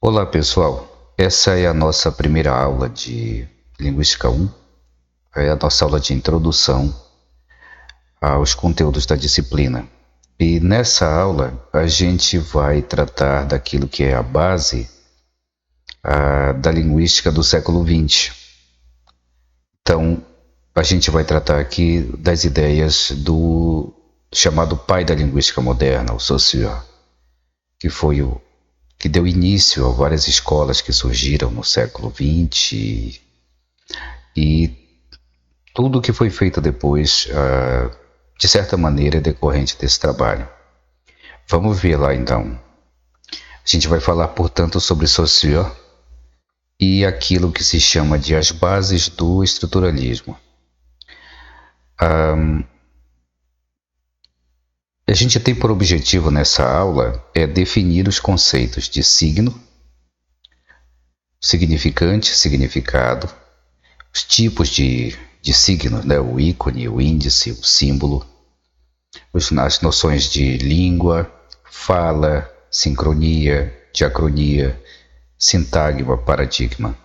Olá pessoal, essa é a nossa primeira aula de Linguística 1, é a nossa aula de introdução aos conteúdos da disciplina. E nessa aula a gente vai tratar daquilo que é a base da linguística do século XX. Então a gente vai tratar aqui das ideias do chamado pai da linguística moderna, o Saussure, que foi o que deu início a várias escolas que surgiram no século XX e tudo o que foi feito depois, de certa maneira, é decorrente desse trabalho. Vamos ver lá então. A gente vai falar, portanto, sobre Saussure e aquilo que se chama de as bases do estruturalismo. A gente tem por objetivo nessa aula definir os conceitos de signo, significante, significado, os tipos de signos, né? O ícone, o índice, o símbolo, as noções de língua, fala, sincronia, diacronia, sintagma, paradigma.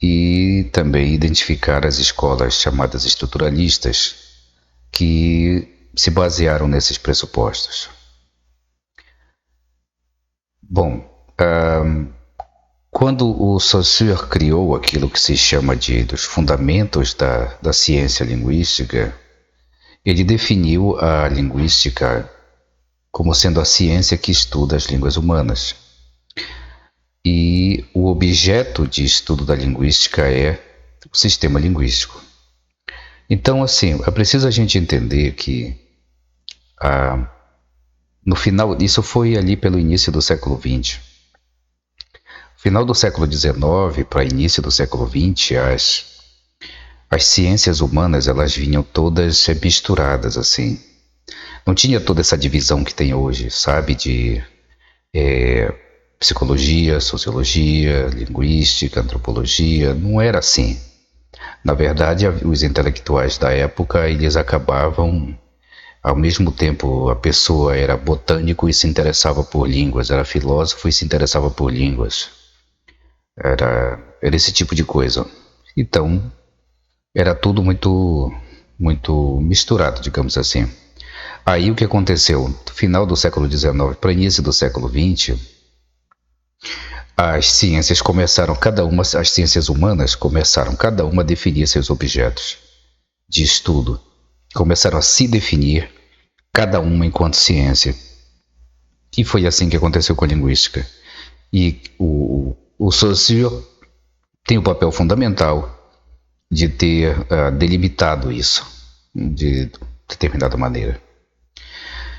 E também identificar as escolas chamadas estruturalistas que se basearam nesses pressupostos. Bom, quando o Saussure criou aquilo que se chama dos fundamentos da ciência linguística, ele definiu a linguística como sendo a ciência que estuda as línguas humanas. E o objeto de estudo da linguística é o sistema linguístico. Então, assim, é preciso a gente entender que no final, isso foi ali pelo início do século XX. Final do século XIX para início do século XX, as ciências humanas elas vinham todas misturadas assim. Não tinha toda essa divisão que tem hoje, sabe, de psicologia, sociologia, linguística, antropologia. Não era assim. Na verdade, os intelectuais da época eles acabavam, ao mesmo tempo, a pessoa era botânico e se interessava por línguas, era filósofo e se interessava por línguas. Era esse tipo de coisa. Então, era tudo muito misturado, digamos assim. Aí o que aconteceu? No final do século XIX para início do século XX, as ciências começaram, as ciências humanas começaram cada uma a definir seus objetos de estudo. Começaram a se definir, cada uma enquanto ciência. E foi assim que aconteceu com a linguística. E o Saussure tem o papel fundamental de ter delimitado isso de determinada maneira.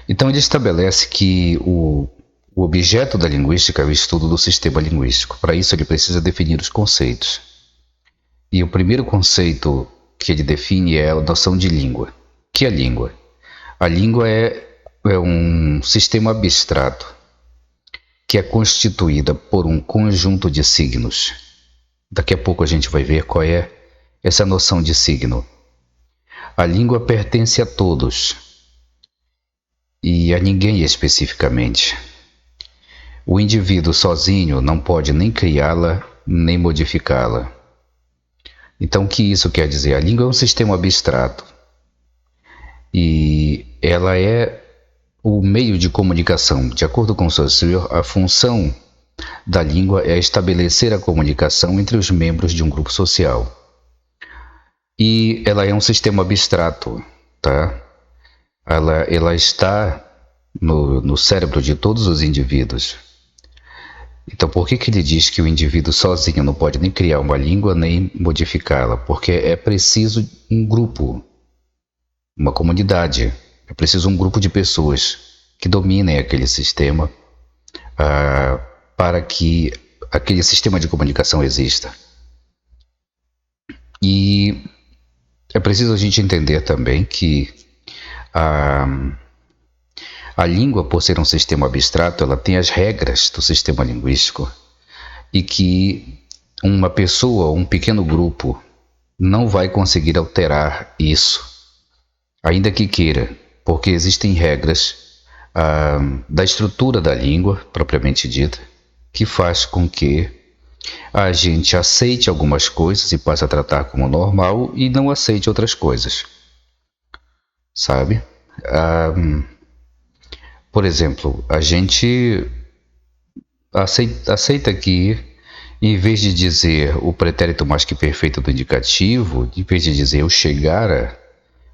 Então ele estabelece que o objeto da linguística é o estudo do sistema linguístico. Para isso ele precisa definir os conceitos. E o primeiro conceito que ele define é a noção de língua. O que é língua? A língua é um sistema abstrato que é constituída por um conjunto de signos. Daqui a pouco a gente vai ver qual é essa noção de signo. A língua pertence a todos e a ninguém especificamente. O indivíduo sozinho não pode nem criá-la, nem modificá-la. Então, o que isso quer dizer? A língua é um sistema abstrato e ela é o meio de comunicação. De acordo com Saussure, a função da língua é estabelecer a comunicação entre os membros de um grupo social. E ela é um sistema abstrato, tá? Ela está no cérebro de todos os indivíduos. Então, por que ele diz que o indivíduo sozinho não pode nem criar uma língua nem modificá-la? Porque é preciso um grupo, uma comunidade, é preciso um grupo de pessoas que dominem aquele sistema para que aquele sistema de comunicação exista. E é preciso a gente entender também que a língua, por ser um sistema abstrato, ela tem as regras do sistema linguístico e que uma pessoa, um pequeno grupo, não vai conseguir alterar isso, ainda que queira, porque existem regras da estrutura da língua, propriamente dita, que faz com que a gente aceite algumas coisas e passe a tratar como normal e não aceite outras coisas, sabe? Ah, por exemplo, a gente aceita que, em vez de dizer o pretérito mais que perfeito do indicativo, em vez de dizer eu chegara,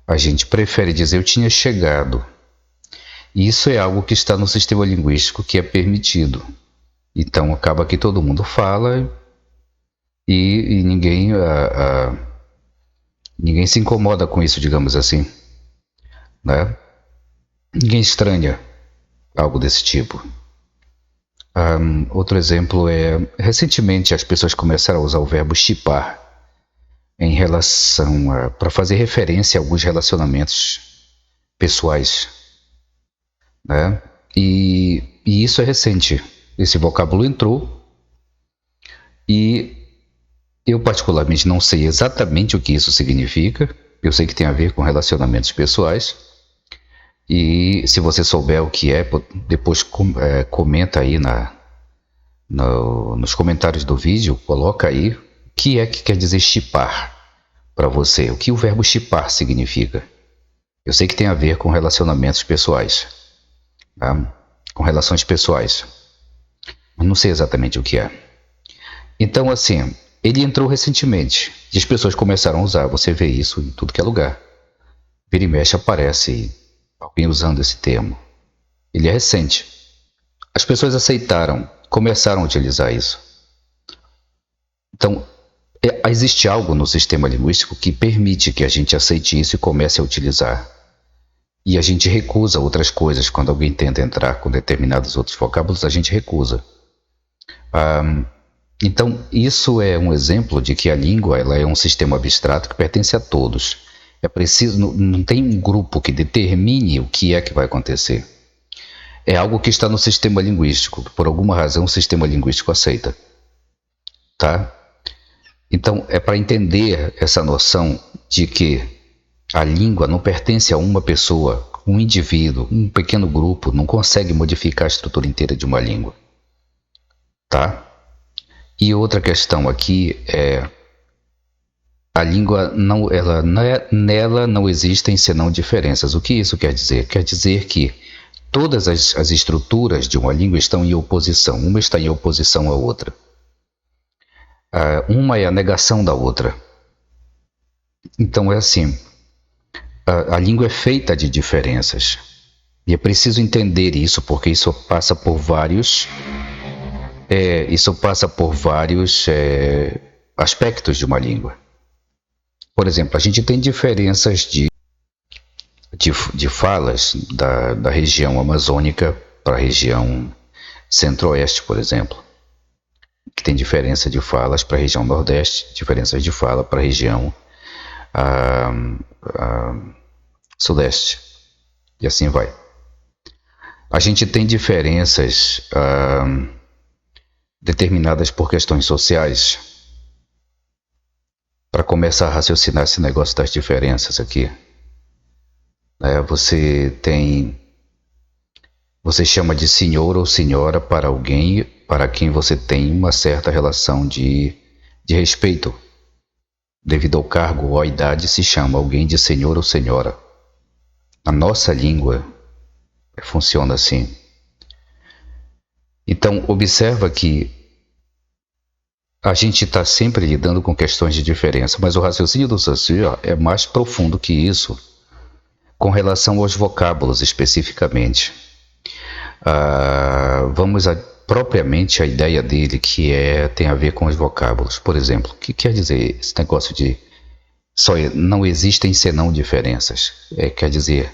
a gente prefere dizer eu tinha chegado. E isso é algo que está no sistema linguístico que é permitido. Então acaba que todo mundo fala e ninguém se incomoda com isso, digamos assim, né? Ninguém estranha algo desse tipo. Outro exemplo é, recentemente as pessoas começaram a usar o verbo chipar em relação para fazer referência a alguns relacionamentos pessoais, né? E isso é recente. Esse vocábulo entrou e eu particularmente não sei exatamente o que isso significa. Eu sei que tem a ver com relacionamentos pessoais. E se você souber o que é, depois comenta aí nos comentários do vídeo, coloca aí o que é que quer dizer chipar para você, o que o verbo chipar significa. Eu sei que tem a ver com relacionamentos pessoais, tá? Com relações pessoais, mas não sei exatamente o que é. Então, assim, ele entrou recentemente e as pessoas começaram a usar. Você vê isso em tudo que é lugar. Vira e mexe aparece alguém usando esse termo. Ele é recente. As pessoas aceitaram, começaram a utilizar isso. Então, existe algo no sistema linguístico que permite que a gente aceite isso e comece a utilizar. E a gente recusa outras coisas. Quando alguém tenta entrar com determinados outros vocábulos, a gente recusa. Então, isso é um exemplo de que a língua ela é um sistema abstrato que pertence a todos. É preciso, não tem um grupo que determine o que é que vai acontecer. É algo que está no sistema linguístico. Por alguma razão, o sistema linguístico aceita. Tá? Então, é para entender essa noção de que a língua não pertence a uma pessoa, um indivíduo, um pequeno grupo, não consegue modificar a estrutura inteira de uma língua. Tá? E outra questão aqui é a língua nela não existem senão diferenças. O que isso quer dizer? Quer dizer que todas as estruturas de uma língua estão em oposição. Uma está em oposição à outra. Uma é a negação da outra. Então é assim, a língua é feita de diferenças. E é preciso entender isso, porque isso passa por vários aspectos de uma língua. Por exemplo, a gente tem diferenças de falas da região amazônica para a região centro-oeste, por exemplo. Que tem diferença de falas para a região nordeste, diferenças de fala para a região sudeste. E assim vai. A gente tem diferenças determinadas por questões sociais. Para começar a raciocinar esse negócio das diferenças aqui, você chama de senhor ou senhora para alguém para quem você tem uma certa relação de respeito. Devido ao cargo ou à idade, se chama alguém de senhor ou senhora. A nossa língua funciona assim. Então, observa que a gente está sempre lidando com questões de diferença, mas o raciocínio do Saussure é mais profundo que isso, com relação aos vocábulos especificamente. Vamos propriamente à ideia dele, que tem a ver com os vocábulos. Por exemplo, o que quer dizer esse negócio de não existem senão diferenças? Quer dizer,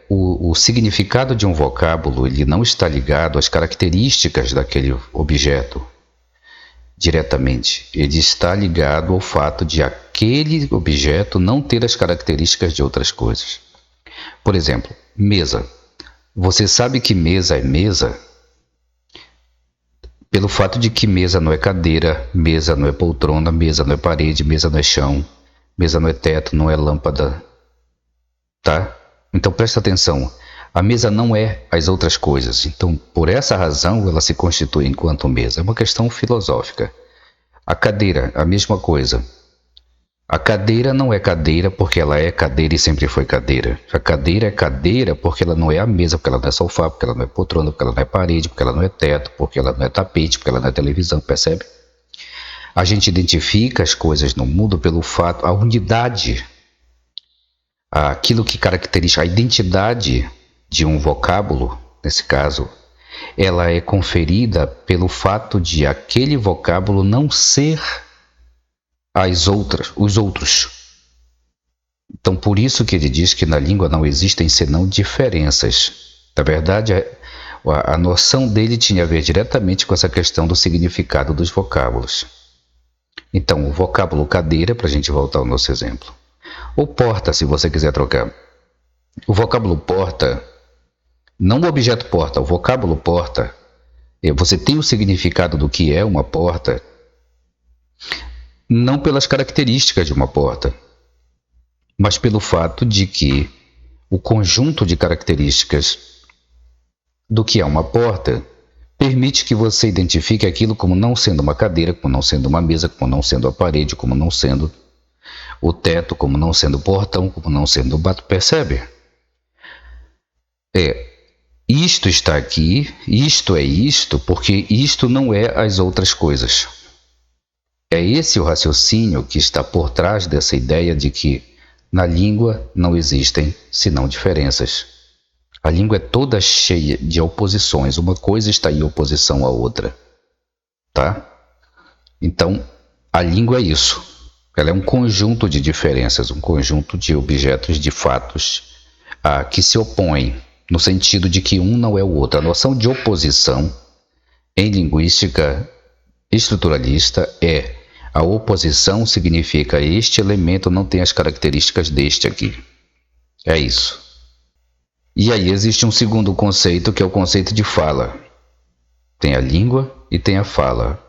o significado de um vocábulo ele não está ligado às características daquele objeto diretamente. Ele está ligado ao fato de aquele objeto não ter as características de outras coisas. Por exemplo, mesa. Você sabe que mesa é mesa pelo fato de que mesa não é cadeira, mesa não é poltrona, mesa não é parede, mesa não é chão, mesa não é teto, não é lâmpada. Tá? Então presta atenção. A mesa não é as outras coisas. Então, por essa razão, ela se constitui enquanto mesa. É uma questão filosófica. A cadeira, a mesma coisa. A cadeira não é cadeira porque ela é cadeira e sempre foi cadeira. A cadeira é cadeira porque ela não é a mesa, porque ela não é sofá, porque ela não é poltrona, porque ela não é parede, porque ela não é teto, porque ela não é tapete, porque ela não é televisão, percebe? A gente identifica as coisas no mundo pelo fato, a unidade, aquilo que caracteriza a identidade de um vocábulo, nesse caso, ela é conferida pelo fato de aquele vocábulo não ser os outros. Então, por isso que ele diz que na língua não existem senão diferenças. Na verdade, a noção dele tinha a ver diretamente com essa questão do significado dos vocábulos. Então, o vocábulo cadeira, para a gente voltar ao nosso exemplo. Ou porta, se você quiser trocar. O vocábulo porta, não o objeto porta, o vocábulo porta, você tem o significado do que é uma porta, não pelas características de uma porta, mas pelo fato de que o conjunto de características do que é uma porta permite que você identifique aquilo como não sendo uma cadeira, como não sendo uma mesa, como não sendo a parede, como não sendo o teto, como não sendo o portão, como não sendo o bato, percebe? Isto está aqui, isto é isto, porque isto não é as outras coisas. É esse o raciocínio que está por trás dessa ideia de que na língua não existem senão diferenças. A língua é toda cheia de oposições, uma coisa está em oposição à outra, tá? Então, a língua é isso. Ela é um conjunto de diferenças, um conjunto de objetos, de fatos que se opõem, no sentido de que um não é o outro. A noção de oposição em linguística estruturalista é: a oposição significa este elemento não tem as características deste aqui. É isso. E aí existe um segundo conceito, que é o conceito de fala. Tem a língua e tem a fala.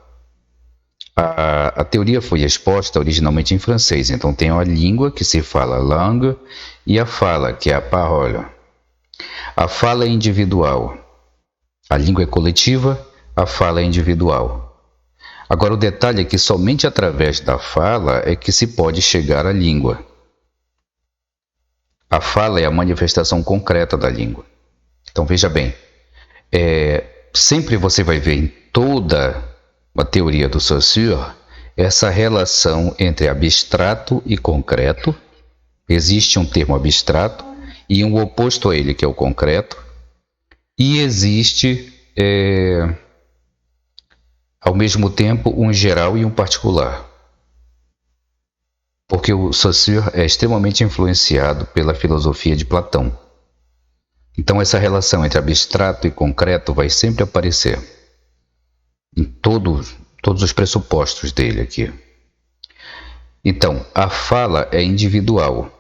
A teoria foi exposta originalmente em francês, então tem a língua, que se fala langue, e a fala, que é a parole. A fala é individual, a língua é coletiva, a fala é individual. Agora, o detalhe é que somente através da fala é que se pode chegar à língua. A fala é a manifestação concreta da língua. Então, veja bem, sempre você vai ver em toda a teoria do Saussure essa relação entre abstrato e concreto. Existe um termo abstrato e um oposto a ele, que é o concreto, e existe, ao mesmo tempo, um geral e um particular. Porque o Saussure é extremamente influenciado pela filosofia de Platão. Então, essa relação entre abstrato e concreto vai sempre aparecer em todos os pressupostos dele aqui. Então, a fala é individual.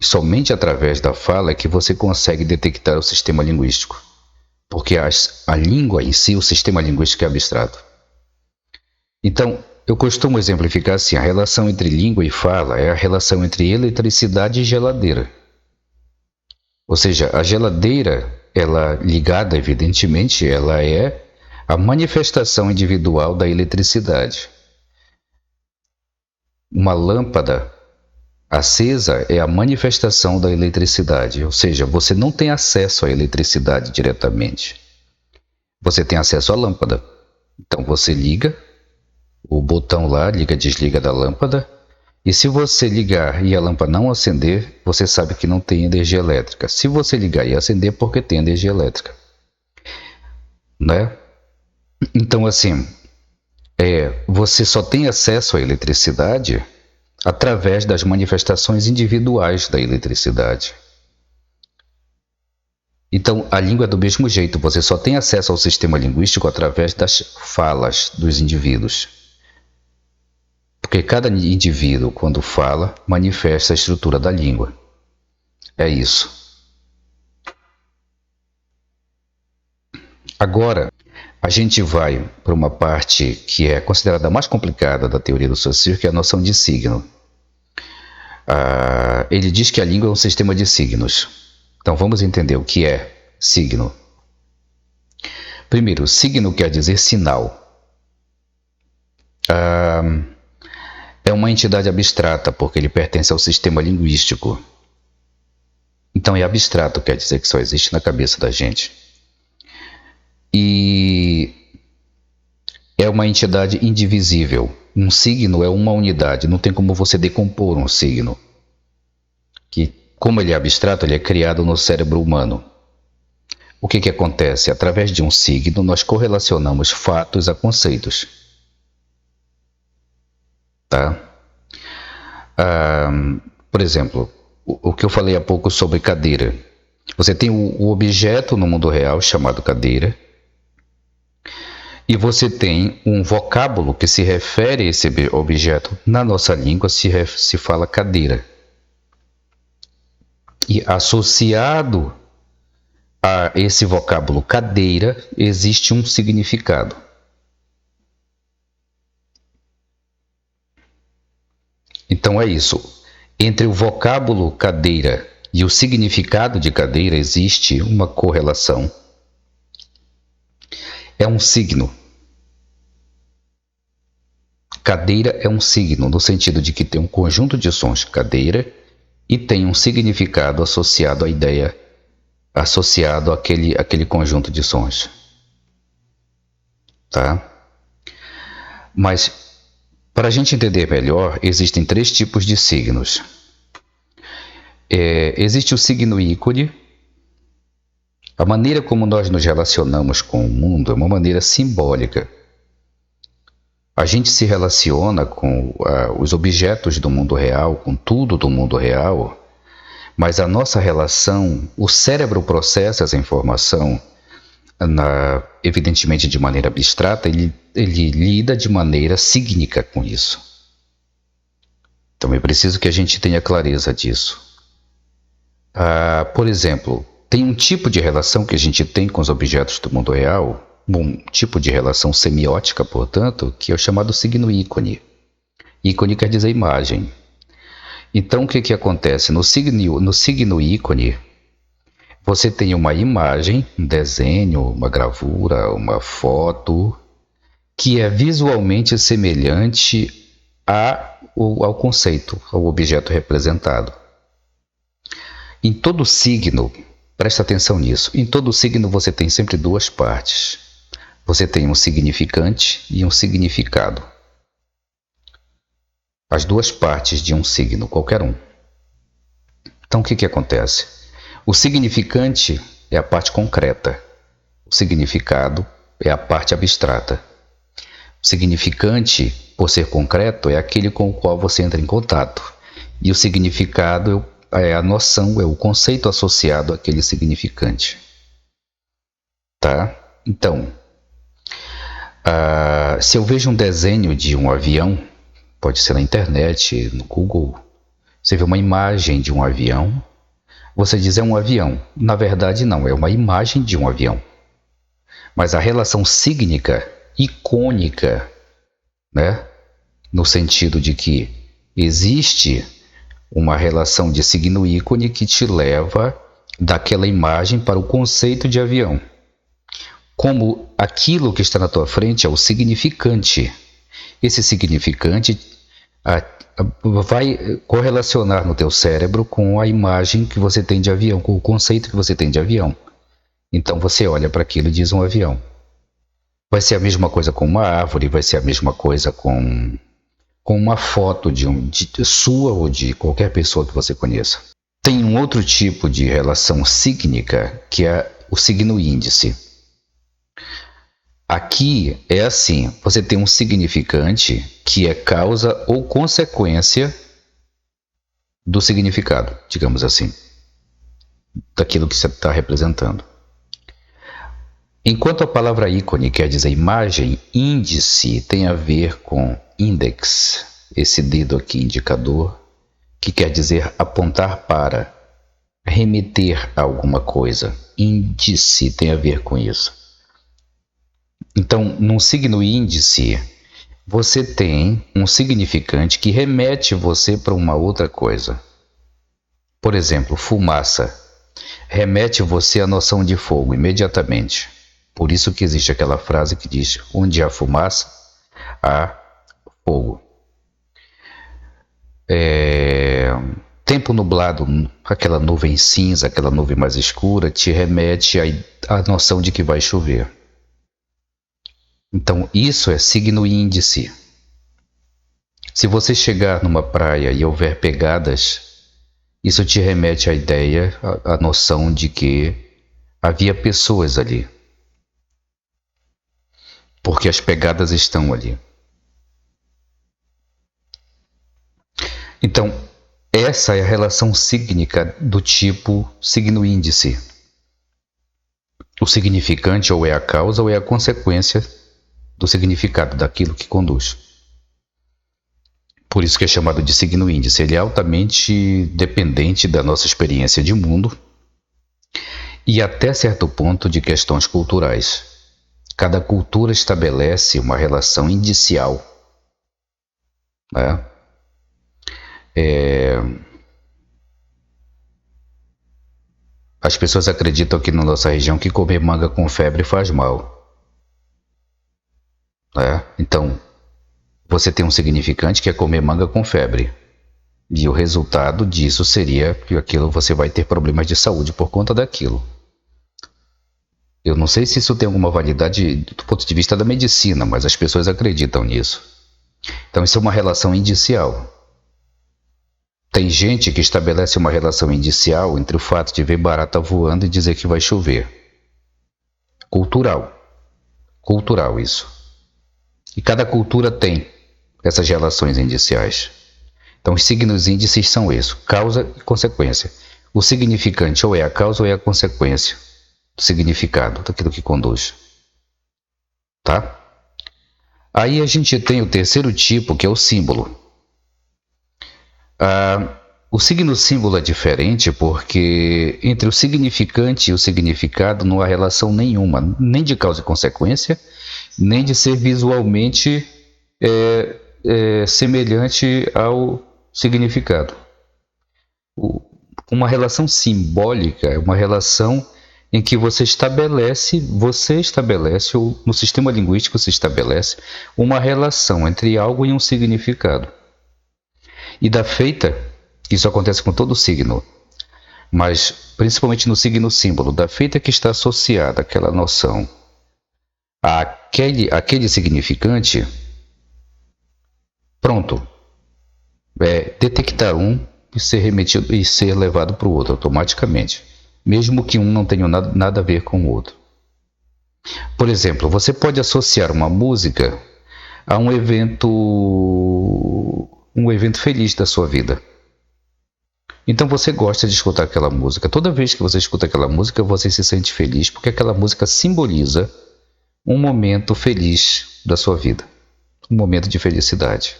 Somente através da fala é que você consegue detectar o sistema linguístico. Porque a língua em si, o sistema linguístico é abstrato. Então, eu costumo exemplificar assim: a relação entre língua e fala é a relação entre eletricidade e geladeira. Ou seja, a geladeira, ela ligada, evidentemente, ela é a manifestação individual da eletricidade. Uma lâmpada acesa é a manifestação da eletricidade, ou seja, você não tem acesso à eletricidade diretamente. Você tem acesso à lâmpada. Então você liga o botão lá, liga e desliga da lâmpada, e se você ligar e a lâmpada não acender, você sabe que não tem energia elétrica. Se você ligar e acender, é porque tem energia elétrica, né? Então, assim, você só tem acesso à eletricidade através das manifestações individuais da eletricidade. Então, a língua é do mesmo jeito, você só tem acesso ao sistema linguístico através das falas dos indivíduos. Porque cada indivíduo, quando fala, manifesta a estrutura da língua. É isso. Agora, a gente vai para uma parte que é considerada a mais complicada da teoria do Saussure, que é a noção de signo. Ele diz que a língua é um sistema de signos. Então vamos entender o que é signo. Primeiro, signo quer dizer sinal. É uma entidade abstrata, porque ele pertence ao sistema linguístico. Então é abstrato, quer dizer que só existe na cabeça da gente. E é uma entidade indivisível. Um signo é uma unidade, não tem como você decompor um signo. Que, como ele é abstrato, ele é criado no cérebro humano. O que acontece? Através de um signo, nós correlacionamos fatos a conceitos. Tá? Por exemplo, o que eu falei há pouco sobre cadeira. Você tem o objeto no mundo real chamado cadeira, e você tem um vocábulo que se refere a esse objeto. Na nossa língua se fala cadeira. E associado a esse vocábulo cadeira existe um significado. Então é isso. Entre o vocábulo cadeira e o significado de cadeira existe uma correlação. É um signo. Cadeira é um signo, no sentido de que tem um conjunto de sons cadeira e tem um significado associado à ideia, associado àquele conjunto de sons. Tá? Mas, para a gente entender melhor, existem 3 tipos de signos. Existe o signo ícone. A maneira como nós nos relacionamos com o mundo é uma maneira simbólica. A gente se relaciona com os objetos do mundo real, com tudo do mundo real, mas a nossa relação, o cérebro processa essa informação, evidentemente de maneira abstrata, ele lida de maneira sígnica com isso. Então é preciso que a gente tenha clareza disso. Por exemplo, tem um tipo de relação que a gente tem com os objetos do mundo real, um tipo de relação semiótica, portanto, que é o chamado signo ícone. Ícone quer dizer imagem. Então, o que acontece? No signo ícone, você tem uma imagem, um desenho, uma gravura, uma foto, que é visualmente semelhante ao conceito, ao objeto representado. Em todo signo, presta atenção nisso, em todo signo você tem sempre 2 partes. Você tem um significante e um significado. As 2 partes de um signo, qualquer um. Então o que acontece? O significante é a parte concreta. O significado é a parte abstrata. O significante, por ser concreto, é aquele com o qual você entra em contato. E o significado é a noção, é o conceito associado àquele significante. Tá? Então, se eu vejo um desenho de um avião, pode ser na internet, no Google, você vê uma imagem de um avião, você diz é um avião. Na verdade não, é uma imagem de um avião. Mas a relação sígnica, icônica, né? No sentido de que existe uma relação de signo ícone que te leva daquela imagem para o conceito de avião. Como aquilo que está na tua frente é o significante. Esse significante vai correlacionar no teu cérebro com a imagem que você tem de avião, com o conceito que você tem de avião. Então você olha para aquilo e diz um avião. Vai ser a mesma coisa com uma árvore, vai ser a mesma coisa com uma foto de sua ou de qualquer pessoa que você conheça. Tem um outro tipo de relação sígnica, que é o signo índice. Aqui é assim, você tem um significante que é causa ou consequência do significado, digamos assim, daquilo que você está representando. Enquanto a palavra ícone quer dizer imagem, índice tem a ver com index, esse dedo aqui indicador, que quer dizer apontar para, remeter a alguma coisa. Índice tem a ver com isso. Então, num signo índice, você tem um significante que remete você para uma outra coisa. Por exemplo, fumaça. remete você à noção de fogo imediatamente. Por isso que existe aquela frase que diz: onde há fumaça, há fogo. Tempo nublado, aquela nuvem cinza, aquela nuvem mais escura, te remete à noção de que vai chover. Então, isso é signo índice. Se você chegar numa praia e houver pegadas, isso te remete à ideia, à noção de que havia pessoas ali. Porque as pegadas estão ali. Então, essa é a relação sígnica do tipo signo índice. O significante ou é a causa ou é a consequência do significado daquilo que conduz. Por isso que é chamado de signo índice. Ele é altamente dependente da nossa experiência de mundo e até certo ponto de questões culturais. Cada cultura estabelece uma relação indicial, né? As pessoas acreditam aqui na nossa região que comer manga com febre faz mal, né? Então, você tem um significante que é comer manga com febre. E o resultado disso seria que aquilo você vai ter problemas de saúde por conta daquilo. Eu não sei se isso tem alguma validade do ponto de vista da medicina, mas as pessoas acreditam nisso. Então isso é uma relação indicial. Tem gente que estabelece uma relação indicial entre o fato de ver barata voando e dizer que vai chover. Cultural. Cultural isso. E cada cultura tem essas relações indiciais. Então os signos índices são isso, causa e consequência. O significante ou é a causa ou é a consequência do significado, daquilo que conduz. Tá? Aí a gente tem o terceiro tipo, que é o símbolo. O signo símbolo é diferente porque entre o significante e o significado não há relação nenhuma, nem de causa e consequência, nem de ser visualmente semelhante ao significado. Uma relação simbólica é uma relação em que você estabelece, ou no sistema linguístico se estabelece, uma relação entre algo e um significado. E da feita, isso acontece com todo signo, mas principalmente no signo símbolo, da feita que está associada aquela noção àquele significante, pronto, detectar um e ser remetido e ser levado para o outro automaticamente, mesmo que um não tenha nada a ver com o outro. Por exemplo, você pode associar uma música a um evento feliz da sua vida. Então você gosta de escutar aquela música. Toda vez que você escuta aquela música, você se sente feliz, porque aquela música simboliza um momento feliz da sua vida, um momento de felicidade.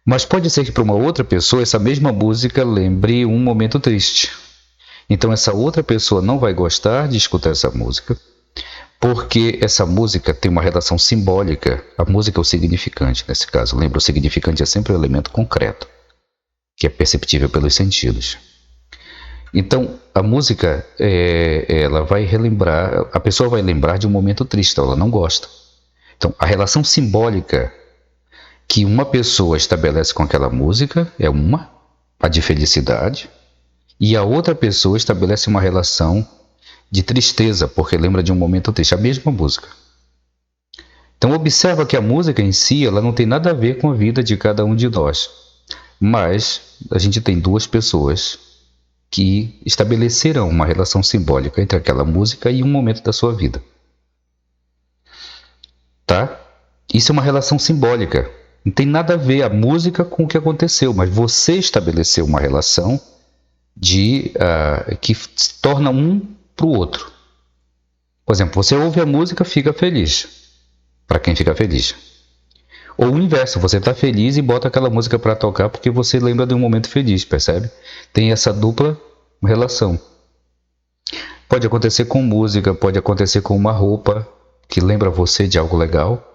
Mas pode ser que para uma outra pessoa essa mesma música lembre um momento triste. Então essa outra pessoa não vai gostar de escutar essa música, porque essa música tem uma relação simbólica. A música é o significante nesse caso. Lembra, o significante é sempre um elemento concreto, que é perceptível pelos sentidos. Então a música, ela vai relembrar, a pessoa vai lembrar de um momento triste, ela não gosta. Então a relação simbólica que uma pessoa estabelece com aquela música é a de felicidade, e a outra pessoa estabelece uma relação de tristeza, porque lembra de um momento triste, a mesma música. Então observa que a música em si, ela não tem nada a ver com a vida de cada um de nós, mas a gente tem duas pessoas que estabelecerão uma relação simbólica entre aquela música e um momento da sua vida. Tá? Isso é uma relação simbólica. Não tem nada a ver a música com o que aconteceu, mas você estabeleceu uma relação que se torna um para o outro. Por exemplo, você ouve a música, fica feliz. Para quem fica feliz. Ou o inverso, você está feliz e bota aquela música para tocar porque você lembra de um momento feliz, percebe? Tem essa dupla relação. Pode acontecer com música, pode acontecer com uma roupa que lembra você de algo legal.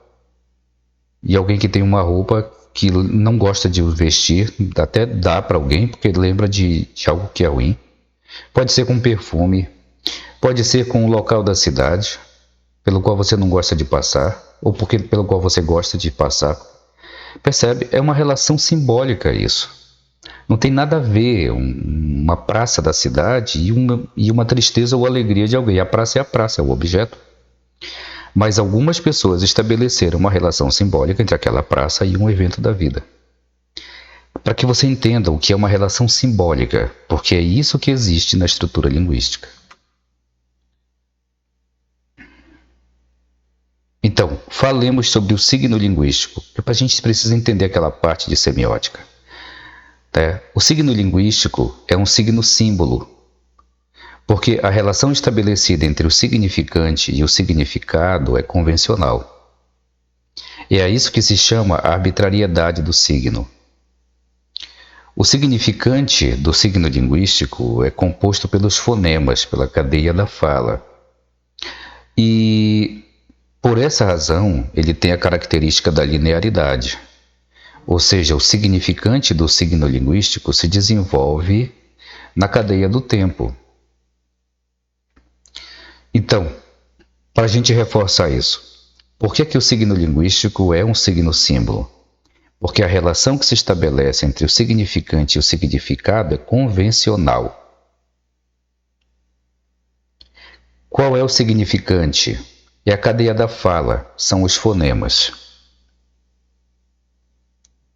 E alguém que tem uma roupa que não gosta de vestir, até dá para alguém porque lembra de algo que é ruim. Pode ser com perfume, pode ser com o local da cidade, pelo qual você não gosta de passar, ou pelo qual você gosta de passar. Percebe? É uma relação simbólica isso. Não tem nada a ver uma praça da cidade e uma tristeza ou alegria de alguém. A praça, é o objeto. Mas algumas pessoas estabeleceram uma relação simbólica entre aquela praça e um evento da vida. Para que você entenda o que é uma relação simbólica, porque é isso que existe na estrutura linguística. Então, falemos sobre o signo linguístico, porque a gente precisa entender aquela parte de semiótica. O signo linguístico é um signo símbolo, porque a relação estabelecida entre o significante e o significado é convencional. E é isso que se chama a arbitrariedade do signo. O significante do signo linguístico é composto pelos fonemas, pela cadeia da fala. E, por essa razão, ele tem a característica da linearidade. Ou seja, o significante do signo linguístico se desenvolve na cadeia do tempo. Então, para a gente reforçar isso, por que o signo linguístico é um signo símbolo? Porque a relação que se estabelece entre o significante e o significado é convencional. Qual é o significante? É a cadeia da fala, são os fonemas.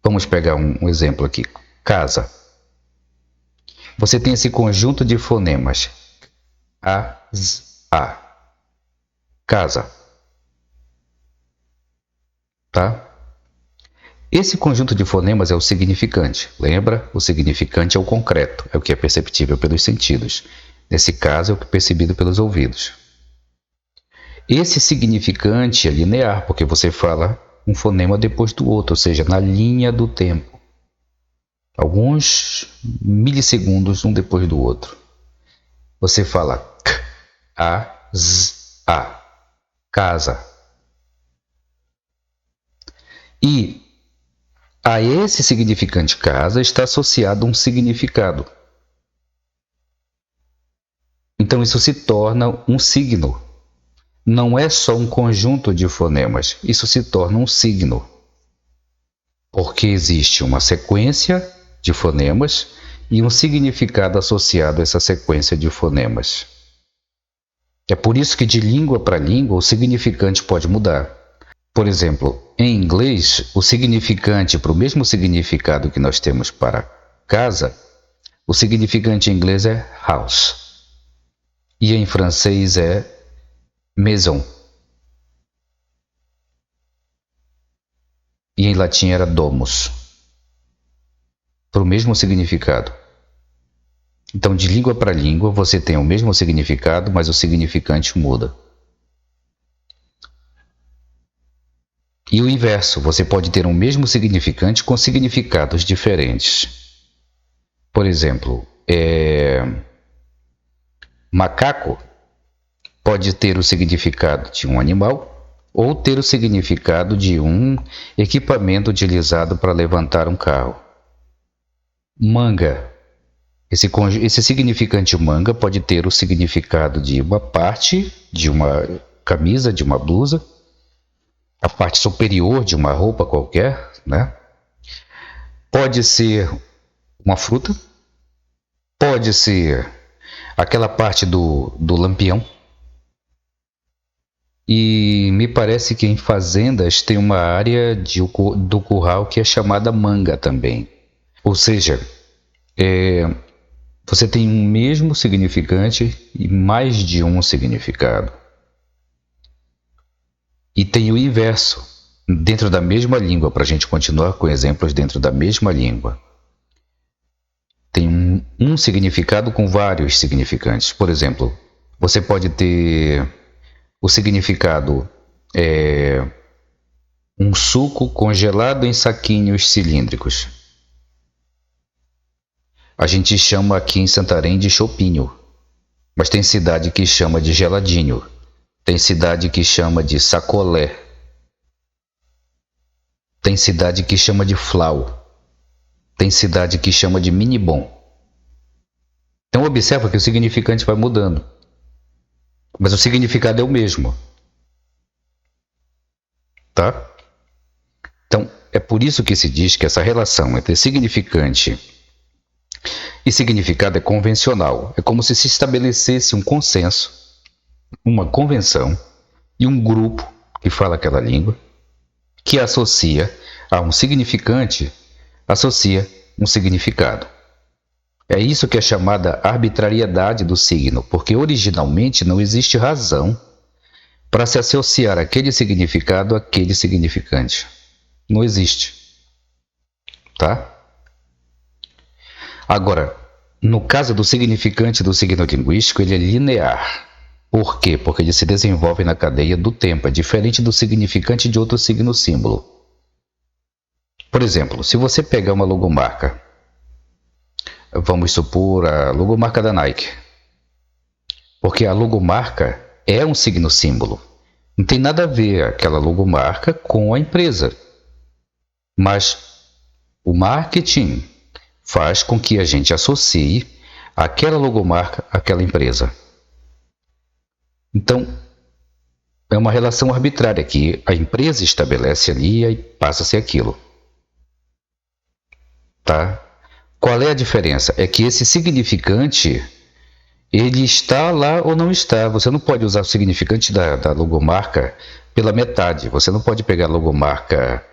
Vamos pegar um exemplo aqui. Casa. Você tem esse conjunto de fonemas. A, Z, A. Casa. Tá? Esse conjunto de fonemas é o significante. Lembra? O significante é o concreto, é o que é perceptível pelos sentidos. Nesse caso, é o que é percebido pelos ouvidos. Esse significante é linear, porque você fala um fonema depois do outro, ou seja, na linha do tempo. Alguns milissegundos um depois do outro. Você fala K, A, Z, A. Casa. E a esse significante casa está associado um significado. Então isso se torna um signo. Não é só um conjunto de fonemas, isso se torna um signo. Porque existe uma sequência de fonemas e um significado associado a essa sequência de fonemas. É por isso que de língua para língua o significante pode mudar. Por exemplo, em inglês, o significante para o mesmo significado que nós temos para casa, o significante em inglês é house. E em francês é maison. E em latim era domus. Para o mesmo significado. Então, de língua para língua, você tem o mesmo significado, mas o significante muda. E o inverso, você pode ter o mesmo significante com significados diferentes. Por exemplo, macaco pode ter o significado de um animal ou ter o significado de um equipamento utilizado para levantar um carro. Manga. Esse significante manga pode ter o significado de uma parte de uma camisa, de uma blusa, a parte superior de uma roupa qualquer, né? Pode ser uma fruta, pode ser aquela parte do lampião. E me parece que em fazendas tem uma área do curral que é chamada manga também. Ou seja, você tem um mesmo significante e mais de um significado. E tem o inverso, dentro da mesma língua, para a gente continuar com exemplos dentro da mesma língua. Tem um significado com vários significantes. Por exemplo, você pode ter o significado um suco congelado em saquinhos cilíndricos. A gente chama aqui em Santarém de chopinho, mas tem cidade que chama de geladinho. Tem cidade que chama de sacolé. Tem cidade que chama de flau. Tem cidade que chama de minibom. Então observa que o significante vai mudando, mas o significado é o mesmo, tá? Então é por isso que se diz que essa relação entre significante e significado é convencional. É como se estabelecesse um consenso, uma convenção e um grupo que fala aquela língua que associa a um significante, associa um significado. É isso que é chamada arbitrariedade do signo, porque originalmente não existe razão para se associar aquele significado àquele significante. Não existe, tá? Agora, no caso do significante do signo linguístico, ele é linear. Por quê? Porque ele se desenvolve na cadeia do tempo, é diferente do significante de outro signo símbolo. Por exemplo, se você pegar uma logomarca, vamos supor a logomarca da Nike, porque a logomarca é um signo símbolo. Não tem nada a ver aquela logomarca com a empresa, mas o marketing faz com que a gente associe aquela logomarca àquela empresa. Então, é uma relação arbitrária que a empresa estabelece ali e passa a ser aquilo. Tá? Qual é a diferença? É que esse significante, ele está lá ou não está. Você não pode usar o significante da logomarca pela metade. Você não pode pegar a logomarca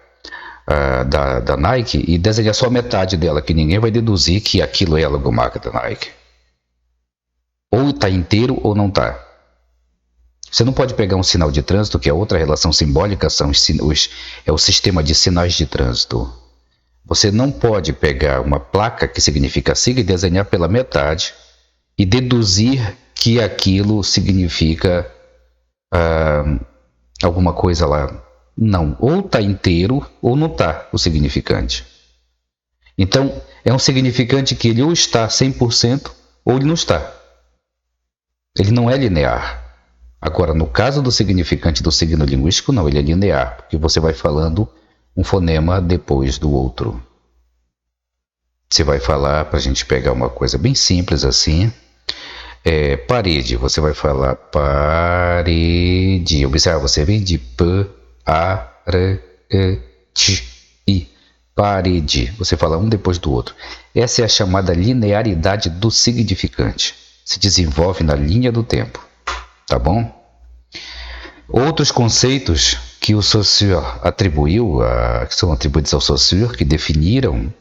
da Nike e desenhar só a metade dela, que ninguém vai deduzir que aquilo é a logomarca da Nike. Ou está inteiro ou não está. Você não pode pegar um sinal de trânsito, que é outra relação simbólica, é o sistema de sinais de trânsito. Você não pode pegar uma placa que significa siga e desenhar pela metade e deduzir que aquilo significa alguma coisa lá. Não, ou está inteiro ou não está o significante. Então, é um significante que ele ou está 100% ou ele não está. Ele não é linear. Agora, no caso do significante do signo linguístico, não, ele é linear, porque você vai falando um fonema depois do outro. Você vai falar, para a gente pegar uma coisa bem simples assim, parede, você vai falar parede. Observa, você vem de p, a, r, e, t, i. Parede. Você fala um depois do outro. Essa é a chamada linearidade do significante. Se desenvolve na linha do tempo. Tá bom? Outros conceitos que o Saussure atribuiu, que são atribuídos ao Saussure, que definiram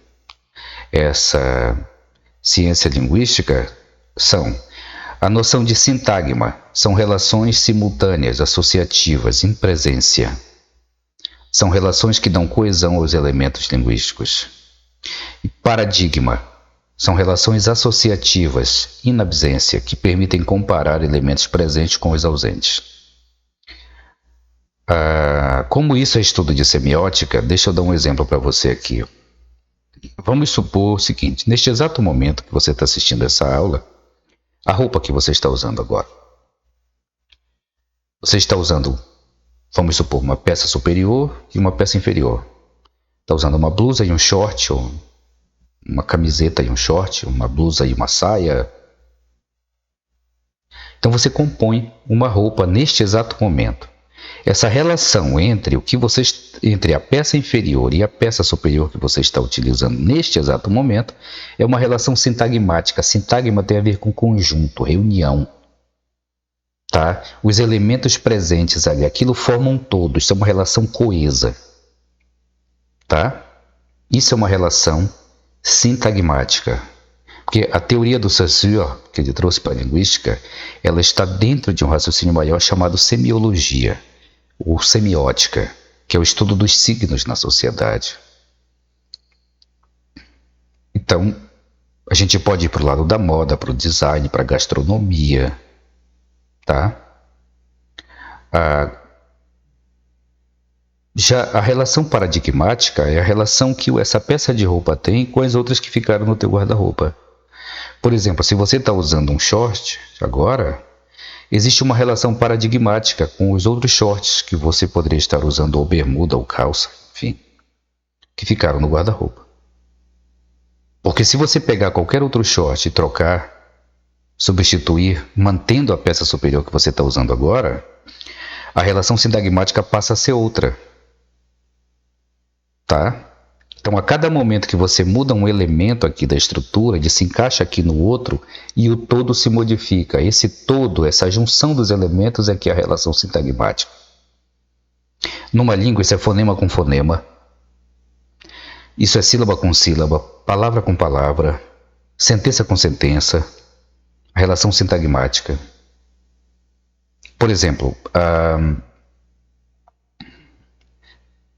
essa ciência linguística, são a noção de sintagma, são relações simultâneas, associativas, em presência. São relações que dão coesão aos elementos linguísticos. E paradigma, são relações associativas, in absência, que permitem comparar elementos presentes com os ausentes. Como isso é estudo de semiótica, deixa eu dar um exemplo para você aqui. Vamos supor o seguinte, neste exato momento que você está assistindo essa aula, a roupa que você está usando agora. Você está usando, vamos supor, uma peça superior e uma peça inferior. Está usando uma blusa e um short, ou uma camiseta e um short, uma blusa e uma saia. Então você compõe uma roupa neste exato momento. Essa relação entre entre a peça inferior e a peça superior que você está utilizando neste exato momento é uma relação sintagmática. Sintagma tem a ver com conjunto, reunião. Tá? Os elementos presentes ali, aquilo forma um todo, isso é uma relação coesa. Tá? Isso é uma relação sintagmática. Porque a teoria do Saussure, que ele trouxe para a linguística, ela está dentro de um raciocínio maior chamado semiologia, ou semiótica, que é o estudo dos signos na sociedade. Então, a gente pode ir para o lado da moda, para o design, para a gastronomia, tá? Já a relação paradigmática é a relação que essa peça de roupa tem com as outras que ficaram no teu guarda-roupa. Por exemplo, se você está usando um short agora, existe uma relação paradigmática com os outros shorts que você poderia estar usando, ou bermuda, ou calça, enfim, que ficaram no guarda-roupa. Porque se você pegar qualquer outro short e trocar, substituir, mantendo a peça superior que você está usando agora, a relação sintagmática passa a ser outra. Tá? Então, a cada momento que você muda um elemento aqui da estrutura, ele se encaixa aqui no outro e o todo se modifica. Esse todo, essa junção dos elementos é que é a relação sintagmática. Numa língua, isso é fonema com fonema. Isso é sílaba com sílaba, palavra com palavra, sentença com sentença, a relação sintagmática. Por exemplo,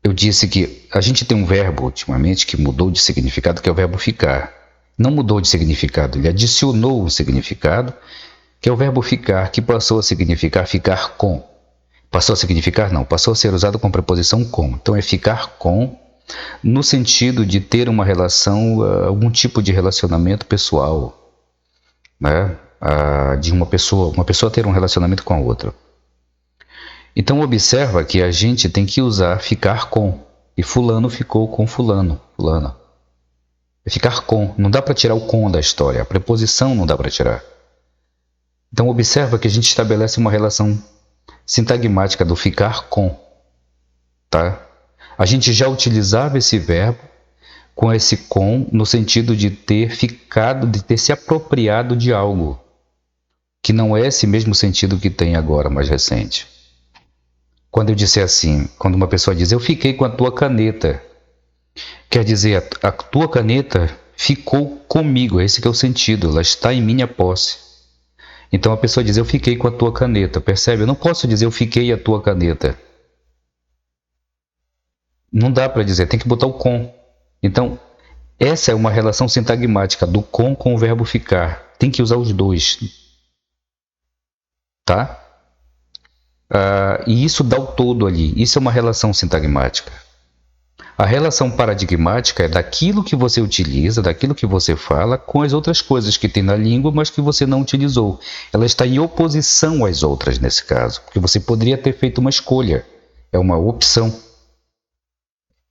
eu disse que a gente tem um verbo ultimamente que mudou de significado, que é o verbo ficar. Não mudou de significado, ele adicionou um significado, que é o verbo ficar, que passou a significar ficar com. Passou a significar? Não, passou a ser usado com preposição com. Então é ficar com, no sentido de ter uma relação, algum tipo de relacionamento pessoal, né? De uma pessoa ter um relacionamento com a outra. Então observa que a gente tem que usar ficar com, e fulano ficou com fulano, fulana. É ficar com, não dá para tirar o com da história, a preposição não dá para tirar. Então observa que a gente estabelece uma relação sintagmática do ficar com, tá? A gente já utilizava esse verbo com esse com no sentido de ter ficado, de ter se apropriado de algo, que não é esse mesmo sentido que tem agora, mais recente. Quando eu disser assim, quando uma pessoa diz, eu fiquei com a tua caneta, quer dizer, a tua caneta ficou comigo, esse que é o sentido, ela está em minha posse. Então a pessoa diz, eu fiquei com a tua caneta, percebe? Eu não posso dizer, eu fiquei a tua caneta. Não dá para dizer, tem que botar o com. Então, essa é uma relação sintagmática do com o verbo ficar. Tem que usar os dois. Tá? E isso dá o todo ali. Isso é uma relação sintagmática. A relação paradigmática é daquilo que você utiliza, daquilo que você fala, com as outras coisas que tem na língua, mas que você não utilizou. Ela está em oposição às outras nesse caso, porque você poderia ter feito uma escolha. É uma opção.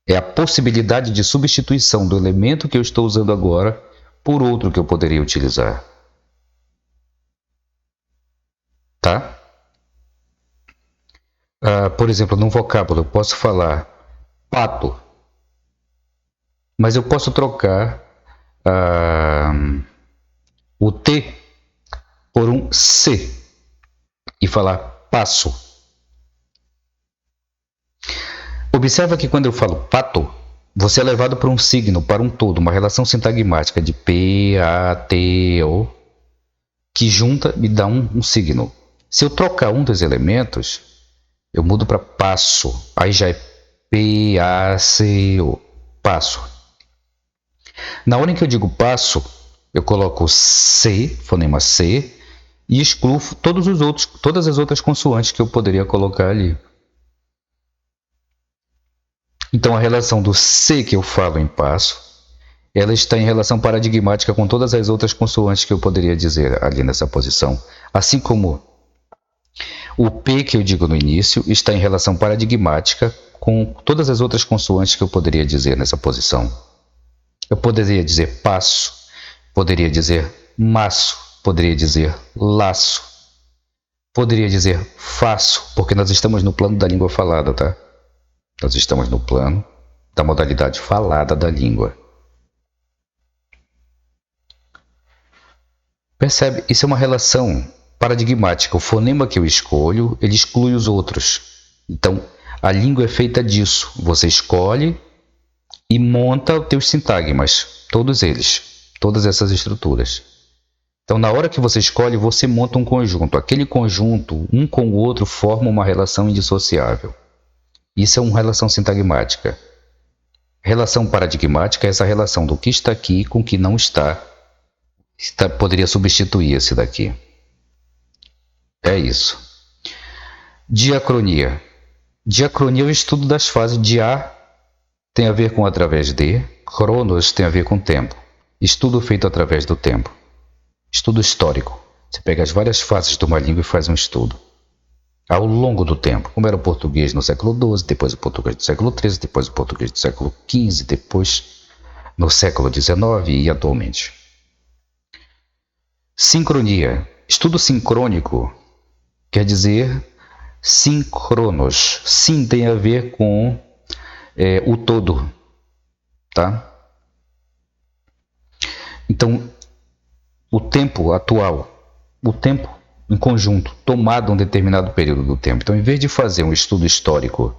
É a possibilidade de substituição do elemento que eu estou usando agora por outro que eu poderia utilizar. Tá? Por exemplo, num vocábulo eu posso falar pato, mas eu posso trocar o T por um C e falar passo. Observa que quando eu falo pato, você é levado para um signo, para um todo, uma relação sintagmática de P, A, T, O, que junta e dá um signo. Se eu trocar um dos elementos, eu mudo para passo, aí já é P, A, C, O, passo. Na hora em que eu digo passo, eu coloco C, fonema C, e excluo todas as outras consoantes que eu poderia colocar ali. Então a relação do C que eu falo em passo, ela está em relação paradigmática com todas as outras consoantes que eu poderia dizer ali nessa posição. Assim como o P que eu digo no início está em relação paradigmática com todas as outras consoantes que eu poderia dizer nessa posição. Eu poderia dizer passo, poderia dizer maço, poderia dizer laço, poderia dizer faço, porque nós estamos no plano da língua falada, tá? Nós estamos no plano da modalidade falada da língua. Percebe? Isso é uma relação paradigmática. O fonema que eu escolho, ele exclui os outros. Então, a língua é feita disso. Você escolhe e monta os teus sintagmas, todos eles, todas essas estruturas. Então, na hora que você escolhe, você monta um conjunto. Aquele conjunto, um com o outro, forma uma relação indissociável. Isso é uma relação sintagmática. Relação paradigmática é essa relação do que está aqui com o que não está. Poderia substituir esse daqui. É isso. Diacronia. Diacronia é o estudo das fases. Dia tem a ver com através de, cronos tem a ver com tempo. Estudo feito através do tempo. Estudo histórico. Você pega as várias fases de uma língua e faz um estudo. Ao longo do tempo, como era o português no século XII, depois o português do século XIII, depois o português do século XV, depois no século XIX e atualmente. Sincronia. Estudo sincrônico quer dizer síncronos. Sim tem a ver com o todo, tá? Então, o tempo atual, o tempo em conjunto, tomado um determinado período do tempo. Então, em vez de fazer um estudo histórico,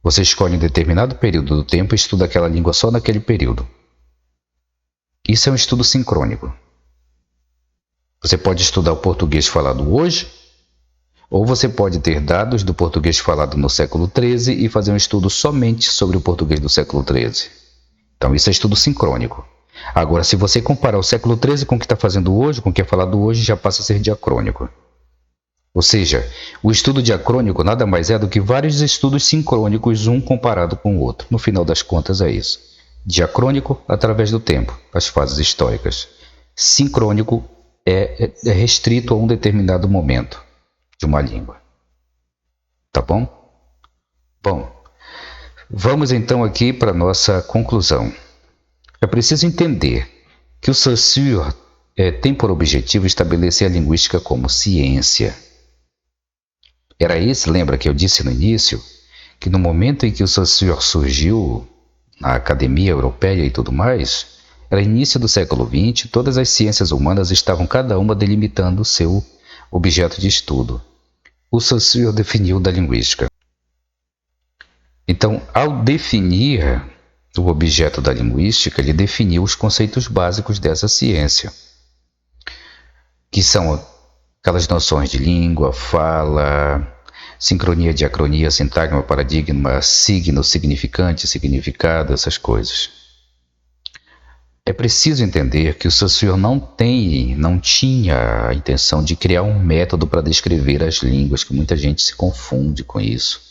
você escolhe um determinado período do tempo e estuda aquela língua só naquele período. Isso é um estudo sincrônico. Você pode estudar o português falado hoje, ou você pode ter dados do português falado no século XIII e fazer um estudo somente sobre o português do século XIII. Então, isso é estudo sincrônico. Agora, se você comparar o século XIII com o que está fazendo hoje, com o que é falado hoje, já passa a ser diacrônico. Ou seja, o estudo diacrônico nada mais é do que vários estudos sincrônicos, um comparado com o outro. No final das contas é isso. Diacrônico através do tempo, as fases históricas. Sincrônico é restrito a um determinado momento de uma língua. Tá bom? Bom, vamos então aqui para a nossa conclusão. É preciso entender que o Saussure tem por objetivo estabelecer a linguística como ciência. Era esse, lembra que eu disse no início, que no momento em que o Saussure surgiu na academia europeia e tudo mais, era início do século XX, todas as ciências humanas estavam cada uma delimitando o seu objeto de estudo. O Saussure definiu da linguística. Então, ao definir o objeto da linguística, ele definiu os conceitos básicos dessa ciência, que são aquelas noções de língua, fala, sincronia, diacronia, sintagma, paradigma, signo, significante, significado, essas coisas. É preciso entender que o Saussure não tinha a intenção de criar um método para descrever as línguas, que muita gente se confunde com isso.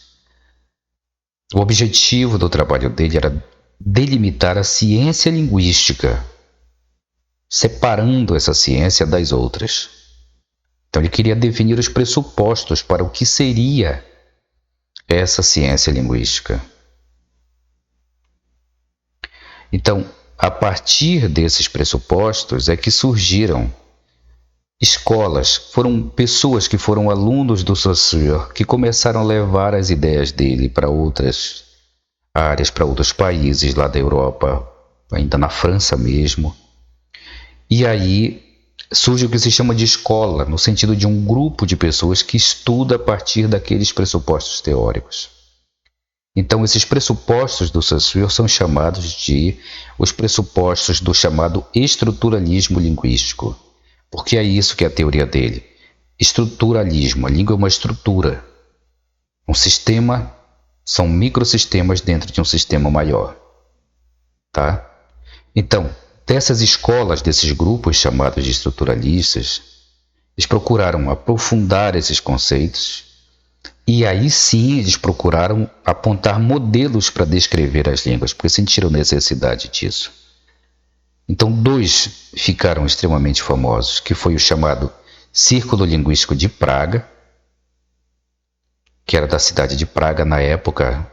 O objetivo do trabalho dele era delimitar a ciência linguística, separando essa ciência das outras. Então ele queria definir os pressupostos para o que seria essa ciência linguística. Então, a partir desses pressupostos é que surgiram escolas, foram pessoas que foram alunos do Saussure, que começaram a levar as ideias dele para outras áreas, para outros países lá da Europa, ainda na França mesmo. E aí surge o que se chama de escola, no sentido de um grupo de pessoas que estuda a partir daqueles pressupostos teóricos. Então, esses pressupostos do Saussure são chamados de os pressupostos do chamado estruturalismo linguístico, porque é isso que é a teoria dele. Estruturalismo, a língua é uma estrutura. Um sistema são microsistemas dentro de um sistema maior. Tá? Então, dessas escolas, desses grupos chamados de estruturalistas, eles procuraram aprofundar esses conceitos e aí sim eles procuraram apontar modelos para descrever as línguas, porque sentiram necessidade disso. Então, dois ficaram extremamente famosos, que foi o chamado Círculo Linguístico de Praga, que era da cidade de Praga na época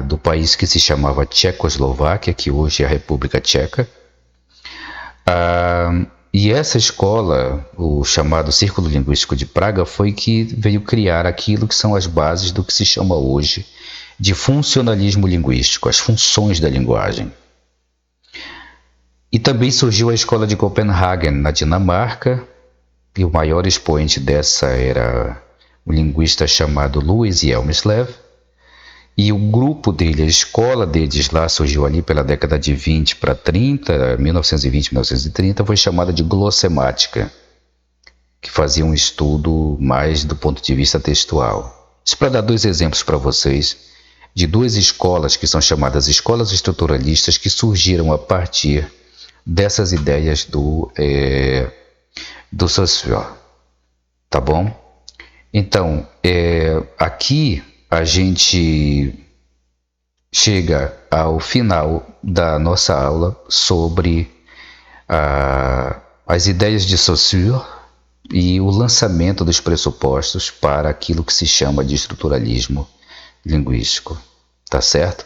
do país que se chamava Tchecoslováquia, que hoje é a República Tcheca. E essa escola, o chamado Círculo Linguístico de Praga, foi que veio criar aquilo que são as bases do que se chama hoje de funcionalismo linguístico, as funções da linguagem. E também surgiu a Escola de Copenhagen, na Dinamarca, e o maior expoente dessa era um linguista chamado Louis Hjelmslev. E o grupo dele, a escola deles lá, surgiu ali pela década de 20 para 30, 1920, 1930, foi chamada de glossemática, que fazia um estudo mais do ponto de vista textual. Isso para dar dois exemplos para vocês, de duas escolas que são chamadas escolas estruturalistas, que surgiram a partir dessas ideias do Saussure. Tá bom? Então, aqui a gente chega ao final da nossa aula sobre as ideias de Saussure e o lançamento dos pressupostos para aquilo que se chama de estruturalismo linguístico. Tá certo?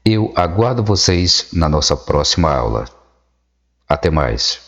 Eu aguardo vocês na nossa próxima aula. Até mais.